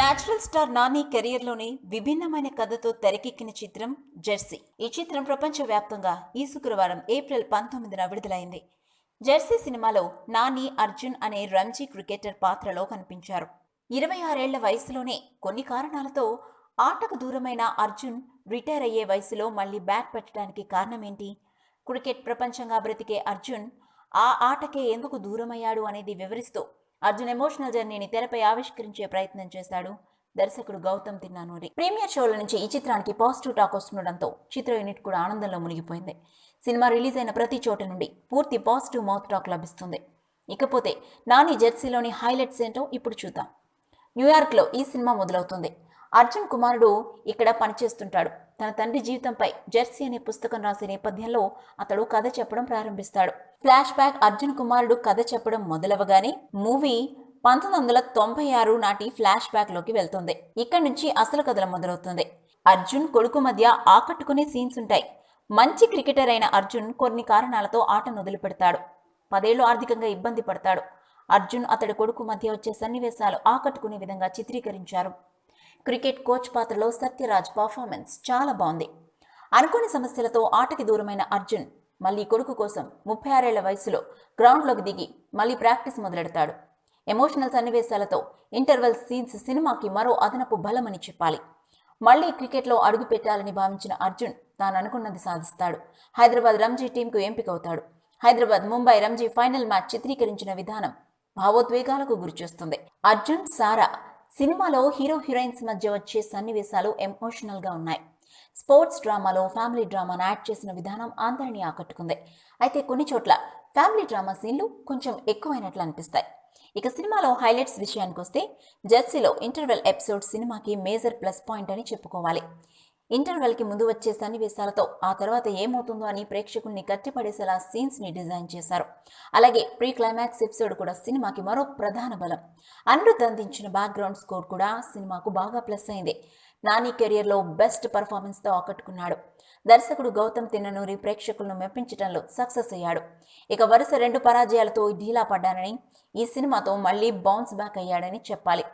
Natural star Nani కెరియర్లోని విభిన్నమైన కథతో తెరకెక్కిన చిత్రం జెర్సీ. ఈ చిత్రం ప్రపంచవ్యాప్తంగా ఈ శుక్రవారం ఏప్రిల్ 19న విడుదలైంది. జెర్సీ సినిమాలో నాని అర్జున్ అనే రంజీ క్రికెటర్ పాత్రలో కనిపించారు. 26 ఏళ్ల వయసులోనే కొన్ని కారణాలతో ఆటకు దూరమైన అర్జున్ రిటైర్ అయ్యే వయసులో మళ్లీ బ్యాట్ పెట్టడానికి కారణమేంటి? క్రికెట్ ప్రపంచంగా బ్రతికే అర్జున్ ఆ ఆటకే ఎందుకు దూరమయ్యాడు అనేది వివరిస్తూ అర్జున్ ఎమోషనల్ జర్నీని తెరపై ఆవిష్కరించే ప్రయత్నం చేశాడు దర్శకుడు గౌతమ్ తిన్నానూరి. ప్రీమియర్ షోల నుంచి ఈ చిత్రానికి పాజిటివ్ టాక్ వస్తుండడంతో చిత్ర యూనిట్ కూడా ఆనందంలో మునిగిపోయింది. సినిమా రిలీజ్ అయిన ప్రతి చోట నుండి పూర్తి పాజిటివ్ మౌత్ టాక్ లభిస్తుంది. ఇకపోతే నాని జెర్సీలోని హైలైట్స్ ఏంటో ఇప్పుడు చూద్దాం. న్యూయార్క్లో ఈ సినిమా మొదలవుతుంది. అర్జున్ కుమారుడు ఇక్కడ పనిచేస్తుంటాడు. తన తండ్రి జీవితంపై జెర్సీ అనే పుస్తకం రాసే నేపథ్యంలో అతడు కథ చెప్పడం ప్రారంభిస్తాడు. ఫ్లాష్ బ్యాక్ అర్జున్ కుమారుడు కథ చెప్పడం మొదలవగానే మూవీ 1996 నాటి ఫ్లాష్ బ్యాక్ లోకి వెళ్తుంది. ఇక్కడి నుంచి అసలు కథలు మొదలవుతుంది. అర్జున్ కొడుకు మధ్య ఆకట్టుకునే సీన్స్ ఉంటాయి. మంచి క్రికెటర్ అయిన అర్జున్ కొన్ని కారణాలతో ఆటను వదిలిపెడతాడు. 10 ఏళ్లు ఆర్థికంగా ఇబ్బంది పడతాడు. అర్జున్ అతడి కొడుకు మధ్య వచ్చే సన్నివేశాలు ఆకట్టుకునే విధంగా చిత్రీకరించారు. క్రికెట్ కోచ్ పాత్రలో సత్యరాజ్ పర్ఫార్మెన్స్ చాలా బాగుంది. అనుకోని సమస్యలతో ఆటకి దూరమైన అర్జున్ మళ్లీ కొడుకు కోసం 36 ఏళ్ల వయసులో గ్రౌండ్లోకి దిగి మళ్లీ ప్రాక్టీస్ మొదలెడతాడు. ఎమోషనల్ సన్నివేశాలతో ఇంటర్వెల్ సీన్స్ సినిమాకి మరో అదనపు బలమని చెప్పాలి. మళ్లీ క్రికెట్లో అడుగు పెట్టాలని భావించిన అర్జున్ తాను అనుకున్నది సాధిస్తాడు. హైదరాబాద్ రంజీ టీంకు ఎంపికవుతాడు. హైదరాబాద్ ముంబై రంజీ ఫైనల్ మ్యాచ్ చిత్రీకరించిన విధానం భావోద్వేగాలకు గురిచేస్తుంది. అర్జున్ సారా సినిమాలో హీరో హీరోయిన్స్ మధ్య వచ్చే సన్నివేశాలు ఎమోషనల్ గా ఉన్నాయి. స్పోర్ట్స్ డ్రామాలో ఫ్యామిలీ డ్రామాను యాడ్ చేసిన విధానం అందరినీ ఆకట్టుకుంది. అయితే కొన్ని చోట్ల ఫ్యామిలీ డ్రామా సీన్లు కొంచెం ఎక్కువైనట్లు అనిపిస్తాయి. ఇక సినిమాలో హైలైట్స్ విషయానికి వస్తే జెర్సీలో ఇంటర్వెల్ ఎపిసోడ్ సినిమాకి మేజర్ ప్లస్ పాయింట్ అని చెప్పుకోవాలి. ఇంటర్వెల్కి ముందు వచ్చే సన్నివేశాలతో ఆ తర్వాత ఏమవుతుందో అని ప్రేక్షకుల్ని కట్టిపడేసేలా సీన్స్ ని డిజైన్ చేశారు. అలాగే ప్రీ క్లైమాక్స్ ఎపిసోడ్ కూడా సినిమాకి మరో ప్రధాన బలం. అనిరుద్ధ్ అందించిన బ్యాక్గ్రౌండ్ స్కోర్ కూడా సినిమాకు బాగా ప్లస్ అయింది. నాని కెరియర్లో బెస్ట్ పర్ఫార్మెన్స్ తో ఆకట్టుకున్నాడు. దర్శకుడు గౌతమ్ తిన్ననూరి ప్రేక్షకులను మెప్పించడంలో సక్సెస్ అయ్యాడు. ఇక వరుస 2 పరాజయాలతో ఢీలా పడ్డానని ఈ సినిమాతో మళ్లీ బౌన్స్ బ్యాక్ అయ్యాడని చెప్పాలి.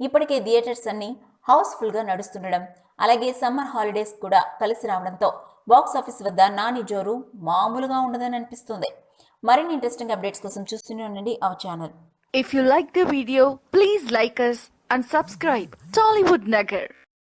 ఇప్పటికే థియేటర్స్ అన్ని హౌస్ఫుల్ గా నడుస్తుండడం, అలాగే సమ్మర్ హాలిడేస్ కూడా కలిసి రావడంతో బాక్స్ ఆఫీస్ వద్ద నాని జోరు మామూలుగా ఉండదని అనిపిస్తుంది. మరిన్ని ఇంట్రెస్టింగ్ అప్డేట్స్ కోసం చూస్తూనే ఉండండి our channel. If you like the video, please like us and subscribe Tollywood Nagar.